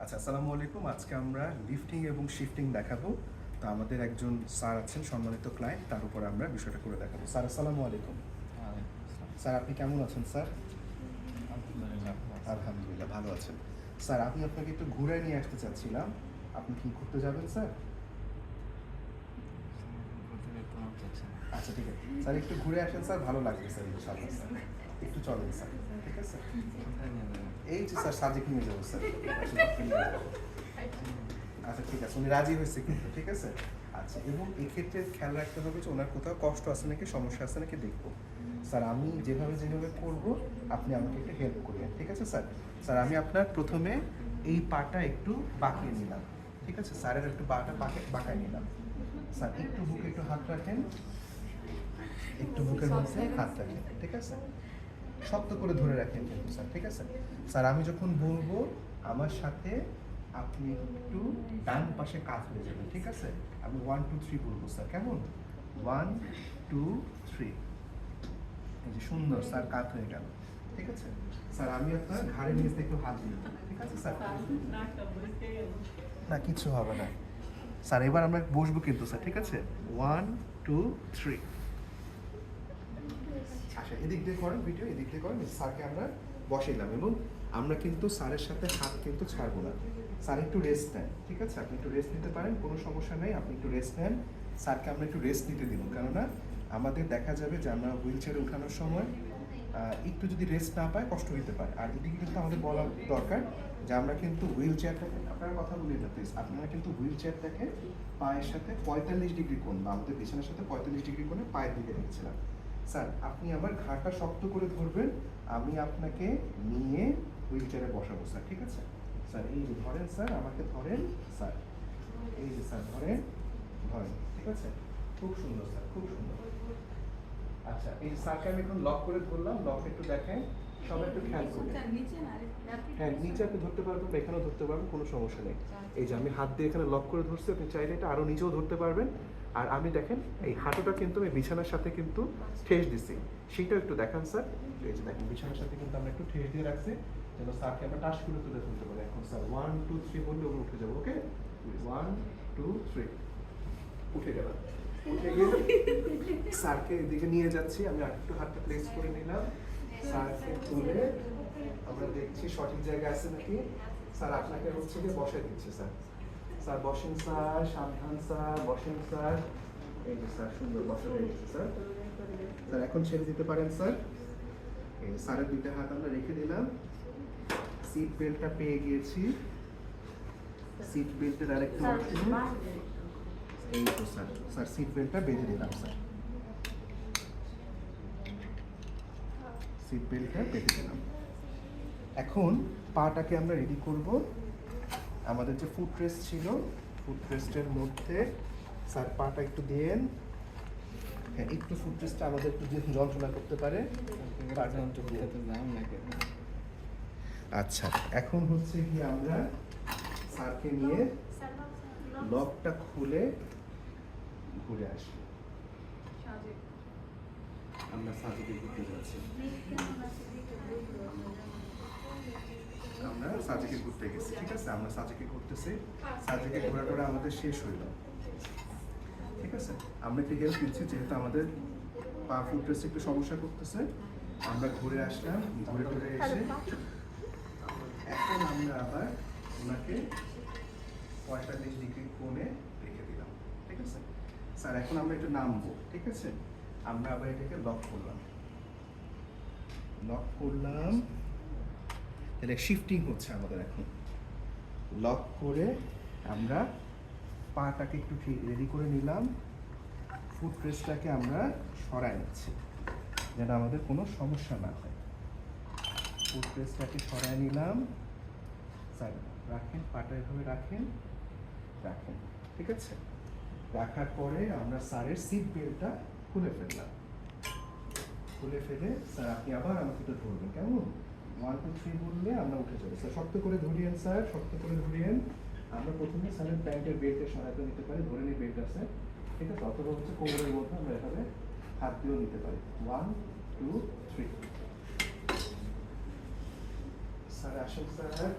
আচ্ছা, আসসালামু আলাইকুম। আজকে আমরা লিফটিং এবং শিফটিং দেখাবো। তো আমাদের একজন স্যার আছেন, সম্মানিত ক্লায়েন্ট, তার উপরে আমরা বিষয়টা করে দেখাবো। স্যার, আসসালামু আলাইকুম। স্যার, আপনি কেমন আছেন স্যার? আলহামদুলিল্লাহ, ভালো আছেন। স্যার, আমি আপনাকে একটু ঘুরে নিয়ে আসতে চাচ্ছিলাম। আপনি কি ঘুরতে যাবেন স্যার? আচ্ছা, ঠিক আছে স্যার, একটু ঘুরে আসেন স্যার, ভালো লাগবে স্যার ইনশাআল্লাহ স্যার। একটু চলেন স্যার, ঠিক আছে? এই যে স্যার, সাজেক নিয়ে যাবো স্যার। আচ্ছা, ঠিক আছে, উনি রাজি হয়েছে কিন্তু, ঠিক আছে? আচ্ছা, এবং এক্ষেত্রে খেয়াল রাখতে হবে যে ওনার কোথাও কষ্ট আছে নাকি, সমস্যা আছে নাকি দেখবো। স্যার, আমি যেভাবে করব আপনি আমাকে একটু হেল্প করবেন, ঠিক আছে স্যার? স্যার, আমি আপনার প্রথমে এই পাটা একটু বাঁকিয়ে নিলাম, ঠিক আছে? স্যারের একটু বাটা বাঁকায় নিলাম। স্যার, একটু বুকে একটু হাত রাখেন, একটু বুকের মধ্যে হাত রাখেন, ঠিক আছে? শক্ত করে ধরে রাখেন কিন্তু স্যার, ঠিক আছে? স্যার, আমি যখন বলবো আমার সাথে আপনি একটু ডান পাশে কাত হয়ে যাবেন, ঠিক আছে? আমি 1 2 3 বলবো স্যার, কেমন? 1 2 3। এই যে সুন্দর স্যার, কাত হয়ে গেল, ঠিক আছে? স্যার, আমি আপনার ঘাড়ের নিচ থেকে একটু হাত দিই, ঠিক আছে স্যার? না, কিছু হবে না স্যার। এবার আমরা বসবো কিন্তু স্যার, ঠিক আছে? 1 2 3। আচ্ছা, এদিক দিয়ে করেন, ভিডিও এদিক দিয়ে করেন। স্যারকে আমরা বসাইলাম এবং আমরা কিন্তু স্যারের সাথে হাত কিন্তু ছাড়বো না। স্যার একটু রেস্ট নেন, ঠিক আছে? আপনি একটু রেস্ট নিতে পারেন, কোনো সমস্যা নেই। আপনি একটু রেস্ট নেন। স্যারকে আমরা একটু রেস্ট নিতে দিব, কেননা আমাদের দেখা যাবে যে আমরা হুইল চেয়ারে ওঠানোর সময় একটু যদি রেস্ট না পায় কষ্ট হতে পারে। আর এদিকে কিন্তু আমাদের বলা দরকার যে আমরা কিন্তু হুইল চেয়ারটাকে, আপনারা কথা বলিয়ে না প্লিজ, আপনারা কিন্তু হুইল চেয়ারটাকে পায়ের সাথে 45 ডিগ্রি কোণ বা আমাদের বিছানার সাথে 45 ডিগ্রি কোণে পায়ের দিকে রেখেছিলাম। স্যার, আপনি আমার ঘাড়টা শক্ত করে ধরবেন, আমি আপনাকে নিয়ে হুইল চেয়ারে বসাবো স্যার, ঠিক আছে? স্যার, এই যে ধরেন স্যার, আমাকে ধরেন স্যার, এই যে স্যার ধরেন, ধরেন, ঠিক আছে? খুব সুন্দর স্যার, খুব সুন্দর। আচ্ছা, এই স্যারকে আমি এখন লক করে ধরলাম, লক একটু দেখেন, সবাই একটু খেয়াল করবেন। হ্যাঁ, নিচে আপনি ধরতে পারবেন বা এখানেও ধরতে পারবেন, কোনো সমস্যা নেই। এই যে আমি হাত দিয়ে এখানে লক করে ধরছি, আপনি চাইলে এটা আরও নিচেও ধরতে পারবেন। আর আমি দেখেন এই হাঁটুটা কিন্তু আমি বিছানার সাথে কিন্তু ঠেস দিছি, সেইটাও একটু দেখান স্যার। এই যে দেখেন, বিছানার সাথে কিন্তু আমরা একটু ঠেস দিয়ে রাখছি যেন স্যারকে আমরা টাচ করে তুলে তুলতে পারি। এখন স্যার 1 2 3 বললে ওগুলো উঠে যাবো, ওকে? 1 2 3, উঠে গেল। উঠে গিয়ে স্যারকে এদিকে নিয়ে যাচ্ছি, আমি আরেকটু হাতটা প্লেস করে নিলাম। স্যারকে তুলে আমরা দেখছি সঠিক জায়গায় আছে নাকি। স্যার, আপনাকে হচ্ছে গিয়ে বসাই দিচ্ছে স্যার। স্যার বসেন স্যার, সাবধান স্যার, বসেন স্যার। এই যে স্যার, সুন্দর বসা হয়ে গেছে স্যার। স্যার, এখন ছেড়ে দিতে পারেন স্যার। এই স্যারের দুইটা হাত আমরা রেখে দিলাম। সিট বেল্টটা পেয়ে গিয়েছি। সিট বেল্টের আরেকটু অংশ, এই তো স্যার। স্যার, সিট বেল্টটা বেঁধে দিলাম স্যার। সিট বেল্টটা বেঁধে দিলাম। এখন পাটাকে আমরা রেডি করব। আমাদের যে ফুট রেস্ট ছিল, ফুট রেস্টের মধ্যে স্যার পাটা একটু দিয়েন। হ্যাঁ, একটু ফুট রেস্টটা আমাদের একটু যন্ত্রণা করতে পারে। আচ্ছা, এখন হচ্ছে কি আমরা স্যারকে নিয়ে লকটা খুলে ঘুরে আসি। আমরা সাজেকে ঘুরতে যাচ্ছি, আমরা সাজেকে ঘুরতে গেছি, ঠিক আছে? আমরা সাজেকে ঘুরতেছি, সাজেকে ঘোরাটা আমাদের শেষ হইল, ঠিক আছে? আমরা একটু হেল্প দিচ্ছি যেহেতু আমাদের পা ফুটরেস্ট একটু সমস্যা করতেছে। আমরা ঘুরে আসলাম, ঘুরে ঘুরে এসে এখন আমরা আবার ওনাকে 45 ডিগ্রি কোণে রেখে দিলাম, ঠিক আছে? স্যার, এখন আমরা একটু নামবো, ঠিক আছে? আমরা আবার এটাকে লক করলাম, লক করলাম। তাহলে শিফটিং হচ্ছে আমাদের এখন। লক করে আমরা পাটাকে একটু রেডি করে নিলাম। ফুট রেস্টটাকে আমরা সরাই নিচ্ছি যেন আমাদের কোনো সমস্যা না হয়। ফুট রেস্টটাকে সরাই নিলাম। স্যার, রাখেন, পাটা এভাবে রাখেন, রাখেন, ঠিক আছে? রাখার পরে আমরা স্যারের সিট বেল্টটা খুলে ফেললাম। খুলে ফেলে স্যার, আপনি আবার আমাকে একটু ধরবেন, কেমন? 1 2 3 বললে আমরা উঠে যাবো। স্যার, শক্ত করে ধরিয়েন স্যার, শক্ত করে ধরিয়েন। আমরা প্রথমে স্যারের প্যান্টের বেল্টের সহায়তা নিতে পারি, ধরে নিই বেল্ট আছে, ঠিক আছে? অথবা হচ্ছে কোমরের মধ্যে আমরা এভাবে হাত দিয়েও নিতে পারি। 1 2 3। স্যার আসেন স্যার,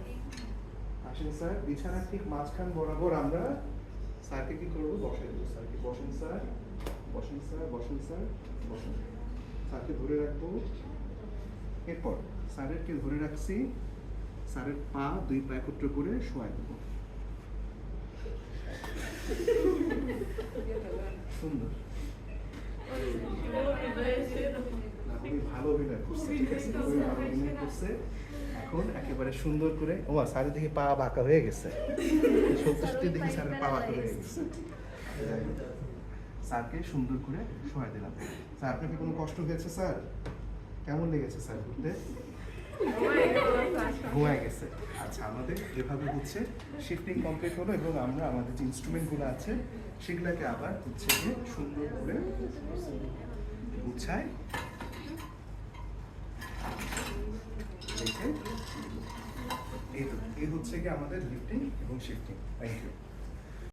আসেন স্যার, বিছানার ঠিক মাঝখান বরাবর আমরা স্যারকে কি করবো, বসাই দেবো। স্যারকে বসেন স্যার, বসেন স্যার, বসেন স্যার, বসেন। স্যারকে ধরে রাখবো। এরপর স্যারেরকে ধরে রাখছি, স্যারের পা দুই পা একত্র করে শোয়াই দেবো। সুন্দর, খুবই ভালো অভিনয় করছে, ঠিক আছে, খুবই ভালো অভিনয় করছে। এখন একেবারে সুন্দর করে, ও স্যারের দিকে পা বাঁকা হয়ে গেছে, সত্যি সত্যি দেখি স্যারের পা বাঁকা হয়ে গেছে। স্যারকে সুন্দর করে শোয়াই দিলাম। স্যার আপনার কি কোনো কষ্ট হয়েছে স্যার? কেমন লেগেছে স্যার ঘুরতে? ঘুমায় গেছে। আচ্ছা, আমাদের এভাবে হচ্ছে শিফটিং কমপ্লিট হলো এবং আমরা আমাদের যে ইনস্ট্রুমেন্টগুলো আছে সেগুলোকে আবার হচ্ছে গিয়ে সুন্দর করে গুছাই রেখে এই হচ্ছে গিয়ে আমাদের লিফটিং এবং শিফটিং। Thank you.